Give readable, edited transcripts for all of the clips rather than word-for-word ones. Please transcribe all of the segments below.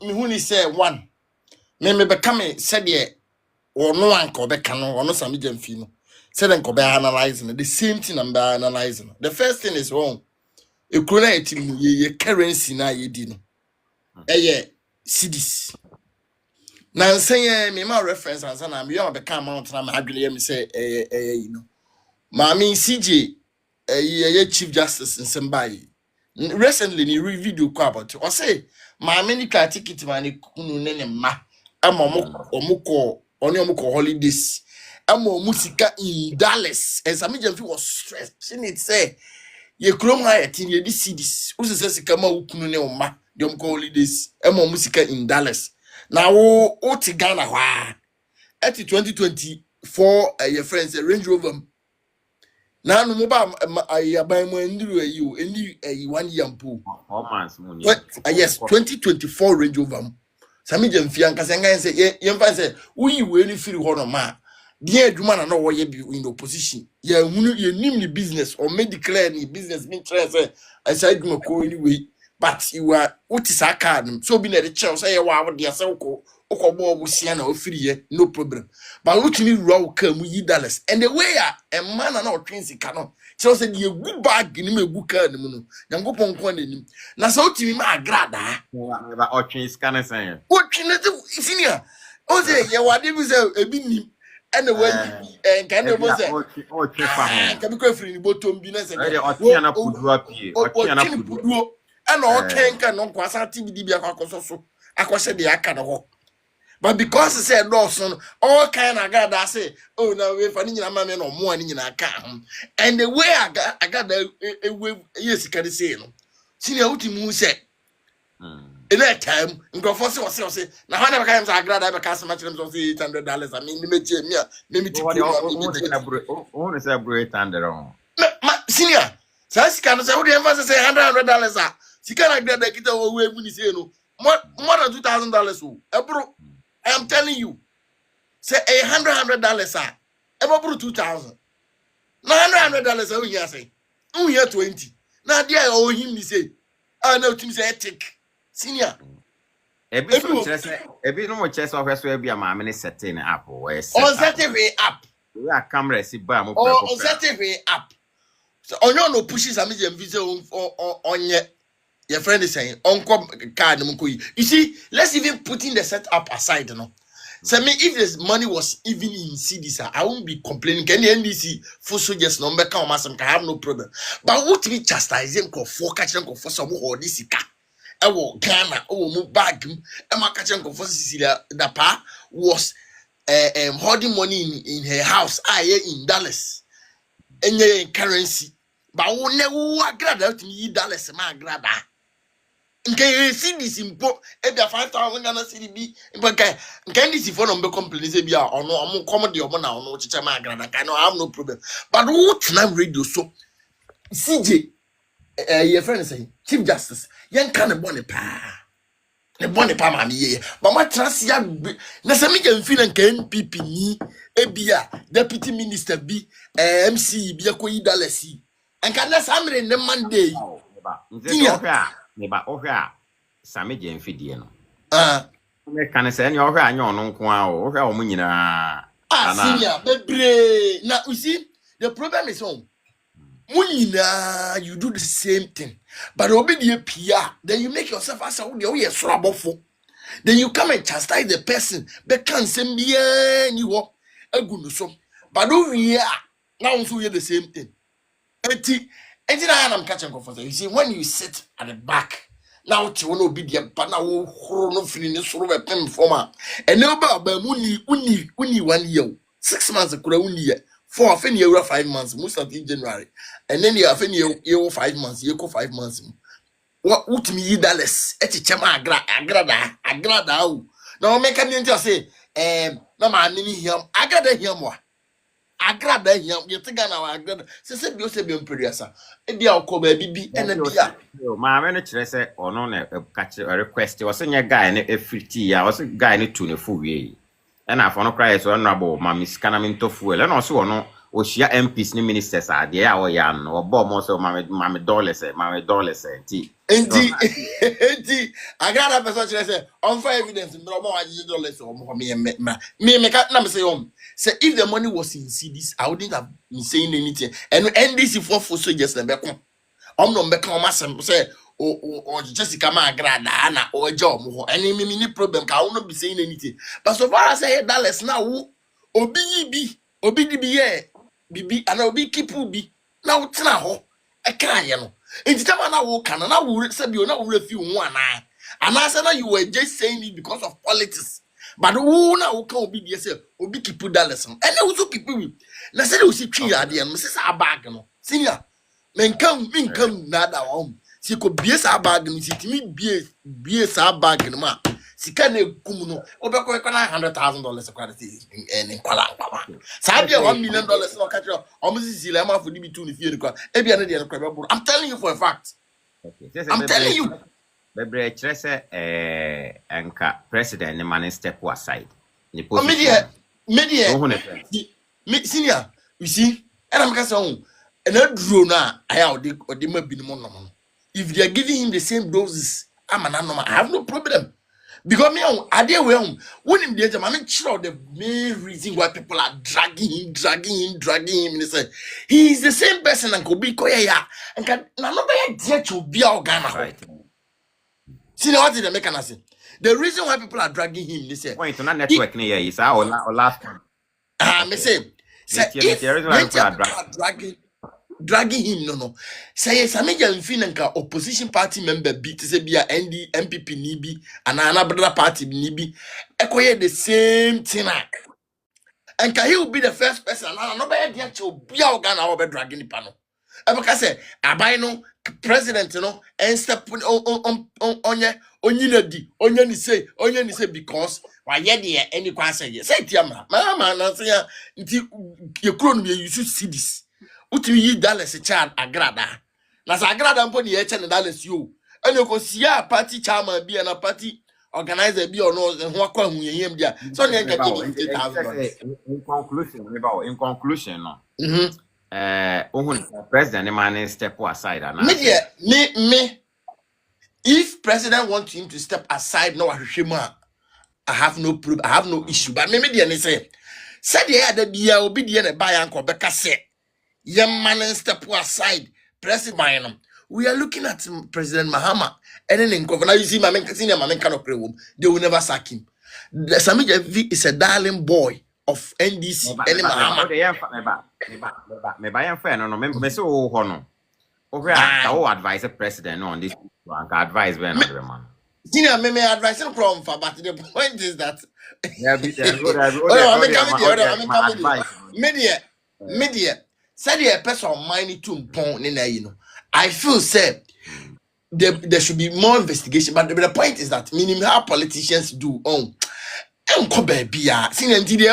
me who say one. Me become said ye or no one ko be cano or no Sammy Gyamfi no. Said and ko be analyzing the same thing I'm analyzing. The first thing is wrong. A krona ye currency na ye di no. Cities. Now say me my reference and sana me am be come out na ma adwene me say you know. Ma me CJ chief justice in Sembai. Recently ni video ko about o say ma me ni ka ticket ma ni kunu ne ma ama omukọ holidays ama omusika in Dallas and Sammy Gyamfi was stressed saying it say ye krom ha yetin ye di cities usese sika ma ukunu ne ma de omukọ holidays ama omusika in Dallas na wo oti Ghana hwa at 2024 your friends a Range Rover na no mo ba aban mo ndiru ayi o eni 1 year mpo 4 months mo ni yes 2024 Range Rover Sammy Gyamfi ankasa ngan say ye mfa say we ni firi ho no ma de adwuma na wo ye bi in opposition ye hunu ye nim ni business or may declare ni business mean try say I say adwuma ko anyway but you are what is a card so be na the chair say wa wo de say ko bo obusia na ofiri ye no problem but what you need raw ka mu yi Dallas and the way a man na otwen sika no so say the good bag ni me gu ka ni mu no yankopon ko na nim na so otimi ma Agradaa ba otwen sika na say otwen na senior o say ye wa de bi say ebi nim and the way can you say otwen fa can be ko free ni bottom bi na say otwen na pudu apie otwen na pudu and o kenka no kwa sa tibidi bi akwakoso so akwose de aka no ho. But because he said no son, all kind of God that say, oh no, if I need a man or more in a car. And the way I got the way yes, can say no. Senior Utimu said in that time, and go for so say, now how never comes I glad I because so much $800. I mean, maybe to only celebrate under on. Senior, so she can say, what do you ever say $100? She cannot get the kid away when you say no more than $2,000. Bro. I am telling you, say $100, about 2,000. $900, oh yeah, say, oh yeah, 20. Now there, oh him, he say, I know to say ethic, senior. A bit no more chess of us will be a mammy setting up or setting way up. We are camera, see, bam, or setting way up. So on your no pushes a medium visa on your friend is saying, Uncle card. You see, let's even put in the setup aside, you know. So, if this money was even in CDs, I won't be complaining. Can the NDC for soldiers number come and I have no problem. But what we chastising for catching for some or this car? I will Ghana, oh, bag, and my catching for Cecilia. The pa was holding money in her house, in Dallas, and currency. But I will never Agradaa to me Dallas, my Agradaa. Okay, see this impo. If you 5,000 Ghana cedi, but can this if one complain say be or no, I'm comedy or now no chichama Agradaa. I have no problem. But what time radio so CJ, your friend say Chief Justice, young kind of bonnet pa. The bonnet pa mami ye. But my trust ya na Sammy Gyamfi and NPP ni ebia deputy minister be MC be akoyi Dallas. And can that Sammy in the Monday. Neba ohwa Sammy Gyamfi die no me kan say any ohwa anya ono nko a ohwa o munyina senior bebre na you see the problem is on munyina you do the same thing but obi the PR then you make yourself as a we sorabofo then you come and chastise the person be can say bia ni wo agunu so but over here now so you the same thing and I am catching comfort. You see, when you sit at the back, now you will be the banana no feeling this sort of a pen former. And no about uni 1 year, 6 months, a year, 4 year, 5 months, most of in January. And then you have year 5 months, you go 5 months. What would me Dallas? Etichama Agradaa. Now make a just say, no man, Agradaa here more. Agradaa here, you think I know Agradaa. Say you say be imperiasa. Ebi akọ ba bibi ena bia. Ma me no kire say ono na catch a request. Was say guy na efriti ya, was guy na tu ne fu wie. E na afọ no cry so honorable ma miskana me to fuel. E na so ono Oshia MPs ni ministers are there or yan or bomb also mammy dollars tea. Enti, Agradaa person say on for evidence no more $100 or me make na say say if the money was in CDs, I wouldn't have been saying anything. And NDC for soldiers na beko. No beko masem say or Jessica Agradaa na or job mo. And me problem ka I will not be saying anything. But so far as I say dollars now obi di be bibi and obi kipu bi na utna ho e kan ye no. Enti time na wo kan na wo say bi na wo refi wo ana. And I said you were just saying it because of politics. But who na wo kan obi die say obi kipu dollars no. And also kipu wi. Na say we see twi ade no say sa bag no. Senior men kam na da wo. Si ko bie sa bag no si timi bie sa bag no ma. Sika na egum no obekọ ekwana $100,000 kwality en kwala nkwa sa bia $1 million no catch o muzisi le ma fodi bi tu ni fie ni kwa e bia na de kwa be. I'm telling you for a fact. Okay. I'm telling you. Bebre kire se enka president ni man step aside. Ni position. Media. Senior, you see, and I'm gonna say and a drone na aya odi ma bi ni mo no. If they are giving him the same doses, I'm an normal. I have no problem. Because me I dey we when him dey I mean sure the main reason why people are dragging him and say he is the same person and could be koya and can na no be there to be Ghana. Right. See what did they make an say? The reason why people are dragging him, they say point on network near is our last one. Me say if people are dragging him no say Sammy Gyamfi nka opposition party member beat say bia MPP ni bi and another party ni bi ekoye the same thing and he will be the first person and no be there to bia Ghana we be dragging the panel e because say abai no president no and step onye ni say because why ye there any kwa say tiama mama na say nti ye kro no you should see this. Utimi yi dollars child Agradaa. Na sa Agradaa mpo ni ye che dollars yo. Ene ko sia party chairman bi na party organizer bi ono ho akwa hunyem dia. So ne nka in conclusion no. President man step aside and me if president wants him to step aside no ahwehwemu I have no problem. I have no issue. But me dia ne say said ye ada dia obi dia ne ba ya nko beka say young man step aside, President. We are looking at President Mahama. And then in governor, you see, my man cannot pray home. They will never sack him. Sammy Gyamfi is a darling boy of NDC. Mahama. Me buy a friend, no, me so hono. Over I advise the president on this. I advise when man. Senior, me advise him from far, but the point is that. Media. Said a person money to pound in you know. I feel said there should be more investigation, but the point is that minimum how politicians do the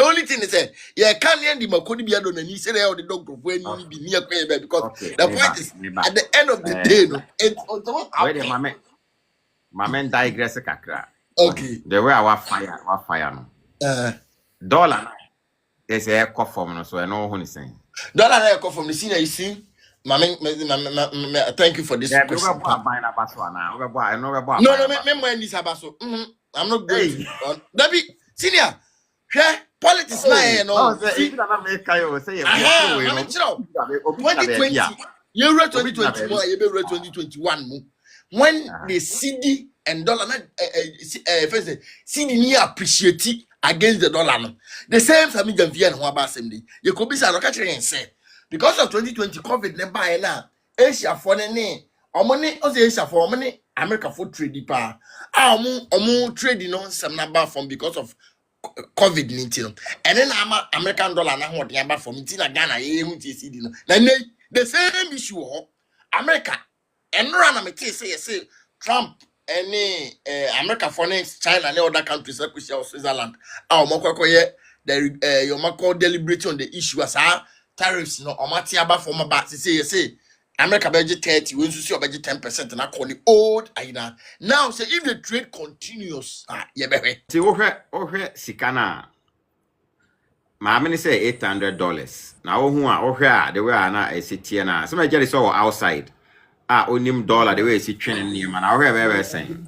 only thing is that yeah can't end the Makodi be on the say the dog when you be near because the point is at the end of the day no it's my man digress kakra. Okay. The way our fire no. Dollar there's a cough from no so I know who is saying. Dollar na come from the senior, you see. Thank you for this question. No, I'm not going to. Dabi, senior, politics na no. 2020, year 2021, when the CD and dollar CD near appreciate against the dollar. The same Sammy Gyamfi and Waba Assembly. You could be say because of 2020 COVID never na Asia for the name or money or the Asia for money America for trade pa. Omu trading on some number from because of COVID-19. And then American dollar na what number from Tina Ghana CD. The same issue America and run say Trump any America for next China and other countries like Switzerland. The your deliberating on the issue as tariffs no omatiaba for my back say America budget 30 we see your budget 10% and I call it old aina. Now say if the trade continues yeah baby. See okay sikana my money say $800. Now who are the way I na a city na. Some jelly saw outside. Onim dollar the way it's training name and I very saying.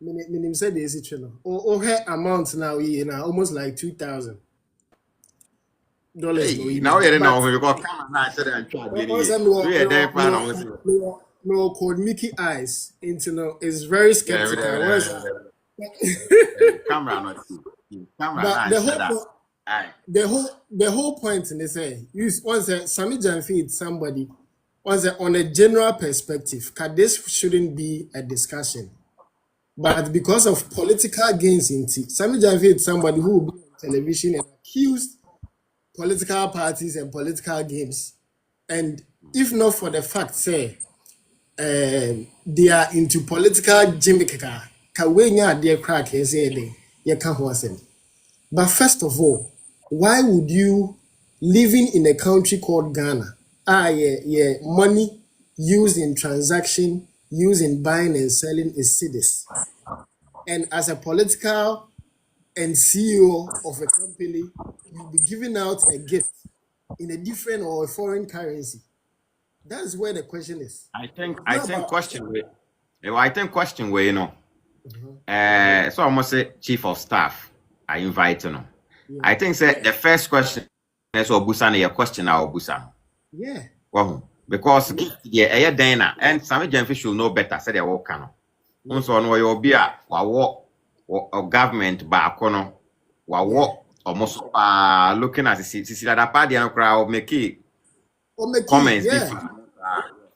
Minim said the channel. Her amount now almost like $2,000. Hey, now you know we got come and I said and try no called Mickey Eyes into is very skeptical. Camera not but the whole point in this once Sammy Gyamfi somebody once on a general perspective, this shouldn't be a discussion. But because of political gains in it, Sammy Gyamfi is somebody who will be on television and accused political parties and political games. And if not for the fact, say, they are into political gimmick, but first of all, why would you, living in a country called Ghana, money used in transaction, used in buying and selling is cedis. And as a political and CEO of a company, you'll be giving out a gift in a different or a foreign currency. That is where the question is. I think question where, you know. So I must say chief of staff. I invite you know. Yeah. I think say the first question is Obusan your question now Obusan. Yeah. Well, because yeah, Dana and Sammy Gyamfi should know better. Say they walk no. So no you be a government back no. Almost looking at the see that party and crowd make comments different.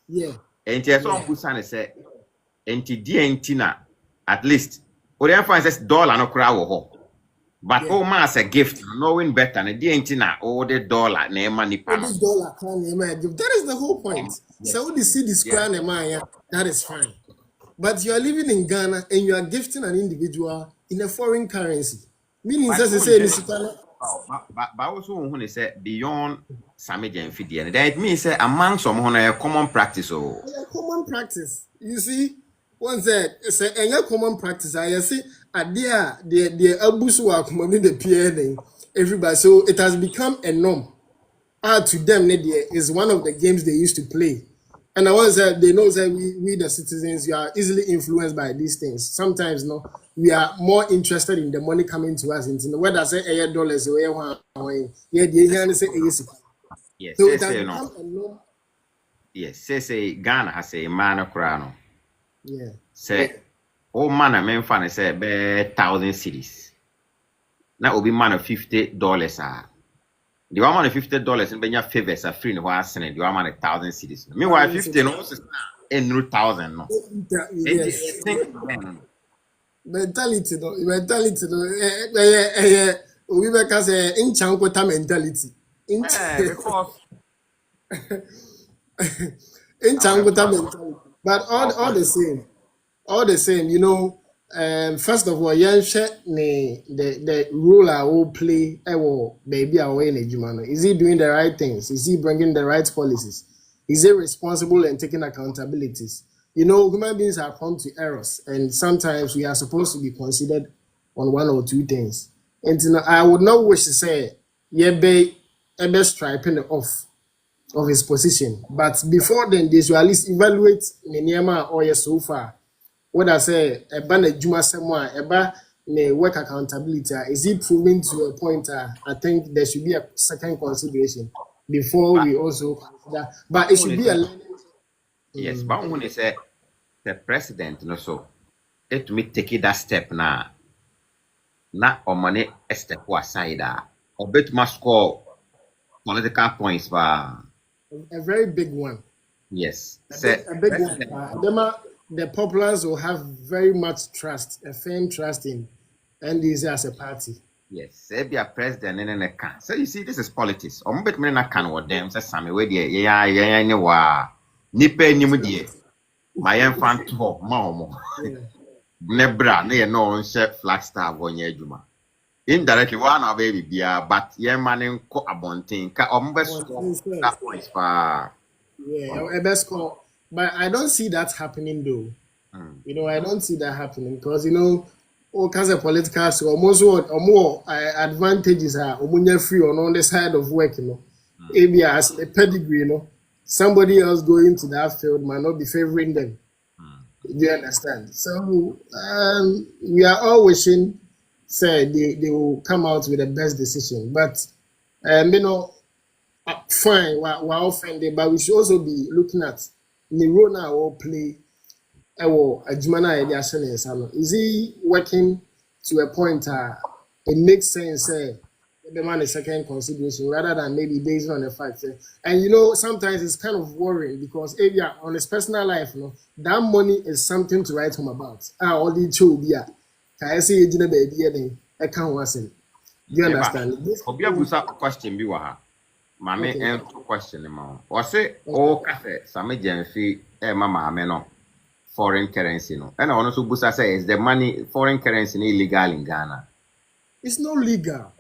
Yeah. And yes, Obusan say anti at least or says dollar no crowd. But oh man, as a gift, knowing better, and the the dollar, name money. That is the whole point. Yes. So the see this crown, that is fine. But you are living in Ghana and you are gifting an individual in a foreign currency. Meaning, as I say, but also when they say beyond Sammy Gyamfi, and that means among some a common practice. Oh, a common practice. You see. One said, it's a common practice. I see, the abuse work, the PNA, everybody. So it has become a norm. To them, is one of the games they used to play. And I was that they know that we the citizens, we are easily influenced by these things. Sometimes, no, we are more interested in the money coming to us. Whether I say $8 or yes, so it has become a norm. Yes, say Ghana has a man of crown. Yeah. Say, oh man, I mean, funny say, be 1,000 cedis. Now will be man of $50. The one man of $50 in Benya favors are free in the Senate. The one man 1,000 cedis. Meanwhile, 50 no is a 1,000 no. Yes. Mentality no. We make us in chankota mentality. In chankota mentality. But all the same, you know, first of all, the role I will play, baby away in a Jumano. Is he doing the right things? Is he bringing the right policies? Is he responsible and taking accountabilities? You know, human beings are prone to errors, and sometimes we are supposed to be considered on one or two things. And you know, I would not wish to say, be striping off of his position, but before then, they should at least evaluate Nenyama or so far. What I say, a banner Juma somewhere, a work accountability. Is he proving to a point? I think there should be a second consideration before we also consider. But it should be a yes. But when they say the president, no, so let me take that step now. Not on money a step aside, or bet must score political points for. A very big one. Yes. A big one. The populace will have very much trust, a firm trust in NDC as a party. Yes. Say be a president and a can. So you see, this is politics. I'm bet me na can with them. Say Sammy, where yeah, nipe nimudie. My infant ho, mama. Nebra, no chef Flagstaff on your juma. Indirectly, one of baby beer, but yeah, man, co abonting. That points for a best call. But I don't see that happening though. You know, I don't see that happening because you know, all kinds of political so almost what or more advantages are free on the side of work, maybe as a pedigree, somebody else going to that field might not be favoring them. Do you understand? So we are all wishing say they will come out with the best decision. But fine, we're offended, but we should also be looking at the role now will play. Is he working to a point it makes sense the man is second consideration rather than maybe based on the fact and sometimes it's kind of worrying because if you are on his personal life that money is something to write home about all the chobia can I say baby I can't wasn't. Do you understand this question be mame question or say cafe Sammy Gyamfi mama no foreign currency no and also busa say is the money foreign currency illegal in Ghana? It's not legal.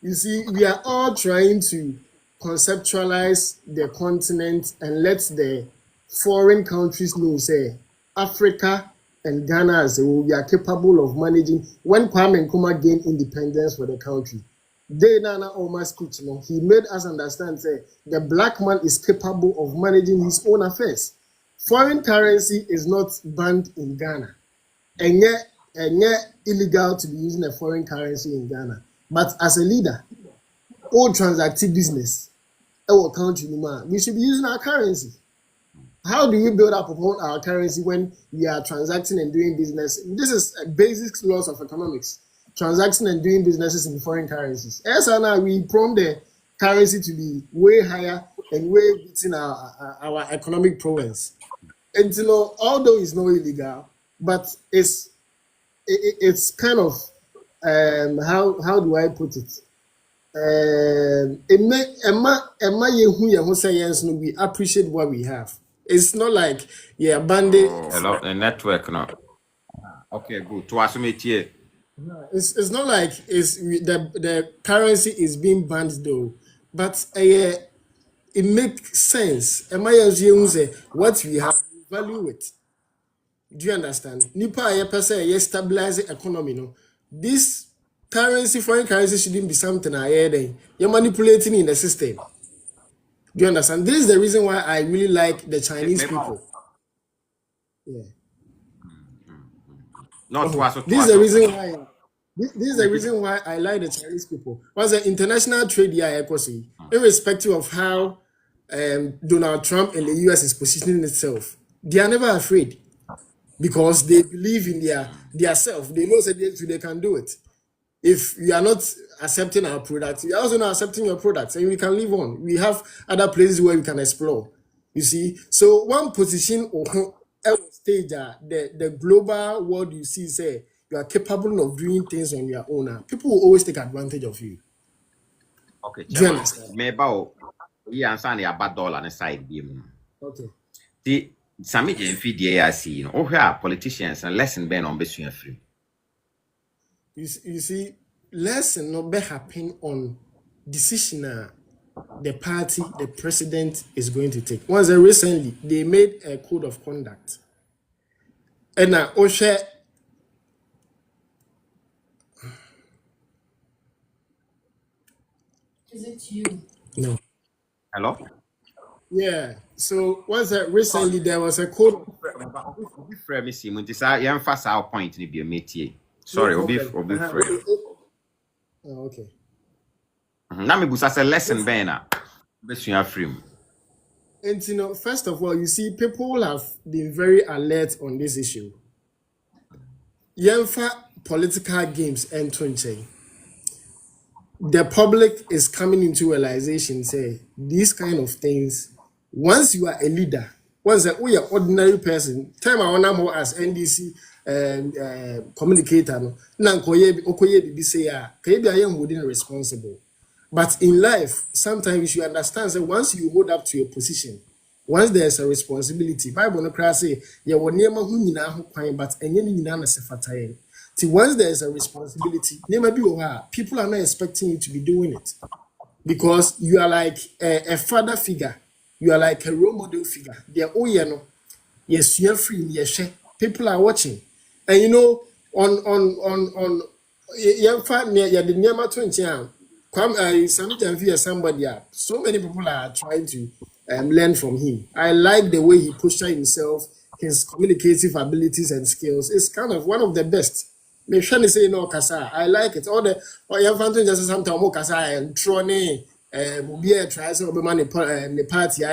You see, we are all trying to conceptualize the continent and let the foreign countries know, say, Africa and Ghana as we are capable of managing. When Kwame Nkrumah gained independence for the country, they Nana almost he made us understand, say, the black man is capable of managing his own affairs. Foreign currency is not banned in Ghana, and yet illegal to be using a foreign currency in Ghana. But as a leader, all transactive business, our country, we should be using our currency. How do we build up upon our currency when we are transacting and doing business? This is a basic laws of economics. Transacting and doing businesses in foreign currencies. As now we prompt the currency to be way higher and way within our economic prowess. And although it's not illegal, but it's kind of how do I put it? We appreciate what we have. It's not like bandit. Hello, the network now. Okay, good. To assume it here. It's not like the currency is being banned though, but it makes sense. What we have, we value it. Do you understand? Nipa stabilize the economy. No, this currency, foreign currency shouldn't be something you're manipulating in the system. Do you understand? This is the reason why I really like the Chinese people. Yeah. This is the reason why. This is the reason why I like the Chinese people. What's the international trade here, irrespective of how Donald Trump and the US is positioning itself, they are never afraid because they believe in their self. They know that they can do it. If you are not accepting our products, you are also not accepting your products, and we can live on. We have other places where we can explore. You see, so one position or stage the global world you see say you are capable of doing things on your own. People will always take advantage of you. Okay, do you understand? Maybe answer the bad dollar on the side. Okay. The Sammy Gyamfi DAC, our politicians and lesson ben on between free. You see, lesson not be happen on decision the party, the president is going to take. Once recently they made a code of conduct. And now Osha. Is it you? No. Hello? Yeah. So once recently there was a code. Sorry, Oh, okay. Now me busa say lesson bena. And first of all, you see, people have been very alert on this issue. Yemfa political games and the public is coming into realization, say, these kind of things, once you are a leader, once we are ordinary person, time I want more as NDC communicator, responsible. But in life, sometimes you should understand that once you hold up to a position, once there's a responsibility, Bible no cry say, but once there's a responsibility, people are not expecting you to be doing it. Because you are like a father figure, you are like a role model figure. They're yes, you're free, yes, people are watching. And on yeah find near yeah the near matun Sammy Gyamfi is somebody so many people are trying to learn from him. I like the way he pushed himself, his communicative abilities and skills. It's kind of one of the best. Me trying to say no kasa. I like it. All the yeah fanto just sometimes more kasa and trone be a try so be man the party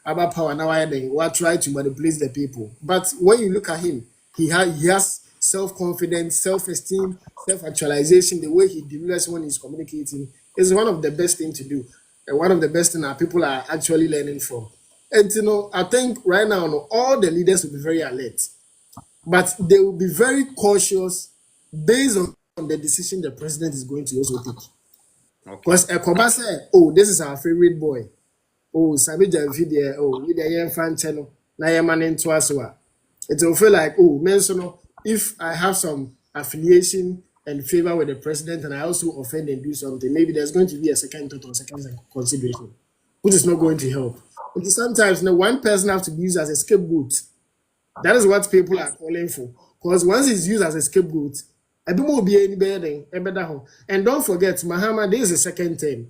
about power now what try to manipulate the people. But when you look at him, he has self-confidence, self-esteem, self-actualization. The way he delivers when he's communicating is one of the best thing to do, and one of the best thing that people are actually learning from. And I think right now, all the leaders will be very alert, but they will be very cautious based on the decision the president is going to also take. Okay. Because Ekoba said, "Oh, this is our favorite boy. Oh, Sammy Gyamfi there. Oh, we the young fan channel. Now you're man into us. It will feel like, oh, man, so no, if I have some affiliation and favor with the president and I also offend and do something, maybe there's going to be a second thought or second consideration, which is not going to help. Because sometimes one person has to be used as a scapegoat. That is what people are calling for. Because once it's used as a scapegoat, everyone will be any better. And don't forget, Mahama, this is the second term.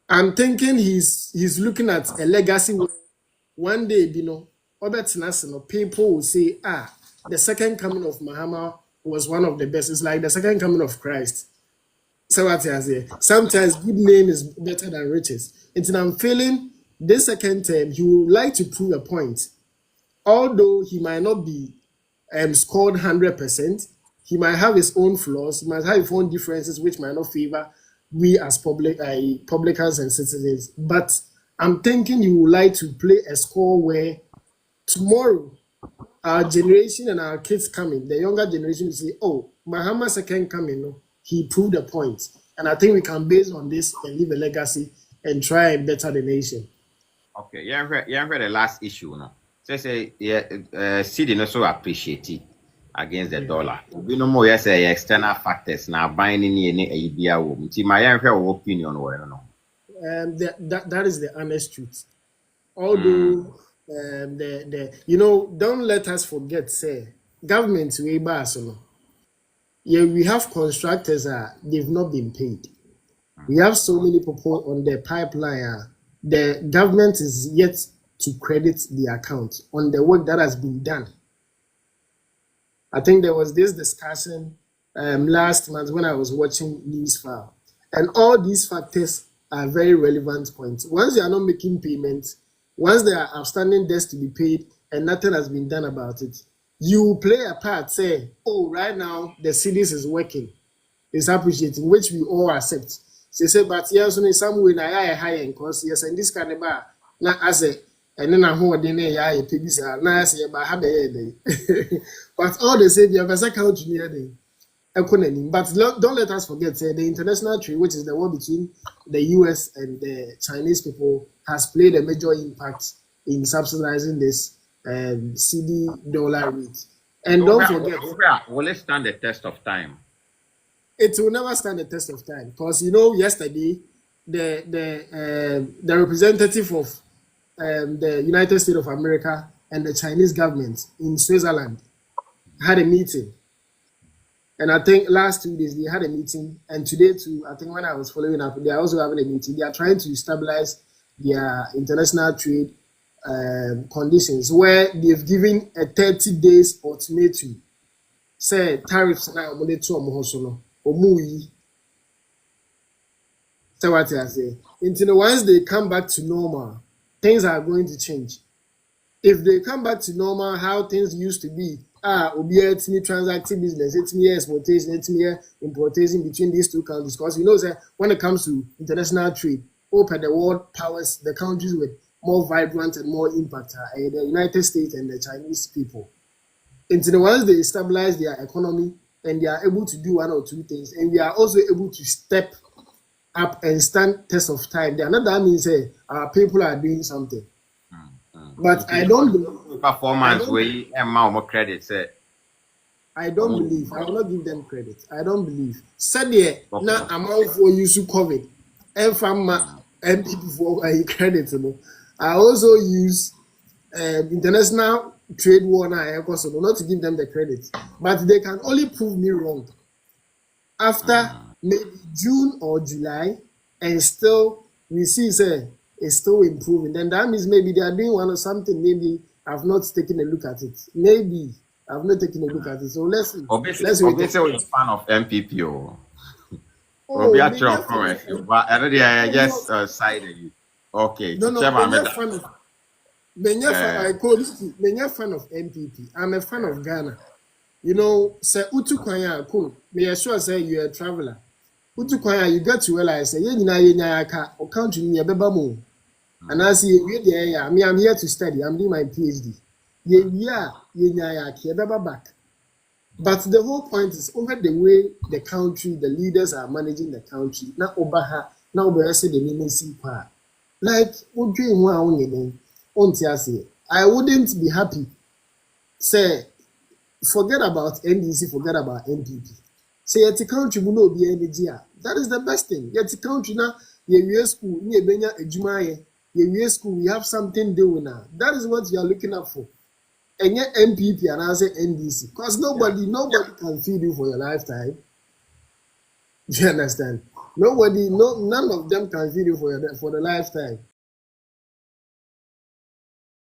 I'm thinking he's looking at a legacy where one day, people will say, the second coming of Muhammad was one of the best. It's like the second coming of Christ. So what I say, sometimes good name is better than riches. And I'm feeling this second term, he would like to prove a point. Although he might not be scored 100%, he might have his own flaws, he might have his own differences which might not favor we as publicans and citizens. But I'm thinking you would like to play a score where tomorrow our generation and our kids coming, the younger generation will say, oh, Mahama second coming, he proved a point. And I think we can base on this and leave a legacy and try and better the nation. Okay, you read the last issue now. Say CD no so appreciate it against the dollar. We no more say external factors now binding any idea. My opinion or no. That is the honest truth. Although don't let us forget, say government way back, yeah, we have contractors they've not been paid. We have so many people on the pipeline. The government is yet to credit the account on the work that has been done. I think there was this discussion last month when I was watching News File, and all these factors are very relevant points. Once they are not making payments, once there are outstanding debts to be paid and nothing has been done about it, you play a part, say, oh, right now the cities is working, it's appreciating, which we all accept. So say, but yes, in some way, I high cost, yes, and this kind of bar, not as a and then I hold in a pigs are nice, but have a day. But all the same, you have a second near day. But don't let us forget, the international trade, which is the war between the US and the Chinese people, has played a major impact in subsidizing this CD dollar rate. And don't forget, will it stand the test of time? It will never stand the test of time because yesterday the representative of the United States of America and the Chinese government in Switzerland had a meeting. And I think last 2 days they had a meeting, and today too, I think when I was following up, they are also having a meeting. They are trying to stabilize their international trade conditions, where they've given a 30 days ultimatum. Say tariffs now so what I say, until once they come back to normal, things are going to change. If they come back to normal, how things used to be, it's me transacting business, it's me exportation, it's me importation between these two countries. Because when it comes to international trade, open the world powers, the countries with more vibrant and more impact are the United States and the Chinese people. Until once they stabilize their economy and they are able to do one or two things, and we are also able to step up and stand test of time, then that means our people are doing something. But I don't believe performance way and more credit. I don't believe. I will not give them credit. I don't believe. Said now I'm all for you to COVID and from and people for credit. I also use international trade war now, not to give them the credit, but they can only prove me wrong after maybe June or July, and still we see say it's still improving. Then that means maybe they are doing one or something. Maybe I've not taken a look at it. Maybe I've not taken a look at it. So let's see. Let's wait. Obviously, we're a fan of MPP. Oh, We are maybe trying I'm fan of- to but I just sided. Okay, no, Chairman, I'm a fan of. I'm a fan of MPP. I'm a fan of Ghana. You know, say Utu Kwanya, cool. May I sure say you're a traveler. Utu Kwanya, you got to realize, say, you or country near Bebamu. And I see, I'm here to study. I'm doing my PhD. Back. But the whole point is over the way the country, the leaders are managing the country. Now, Obaha, now we say the ministry part. Like, I wouldn't be happy. Say, forget about NDC, forget about NPP. Say, yet the country will not be energy. That is the best thing. Yet the country now, your school, your school, we have something doing now. That is what we are looking up for. And yet MPP and I say NDC. Because nobody can feed you for your lifetime. Do you understand? None of them can feed you for the lifetime.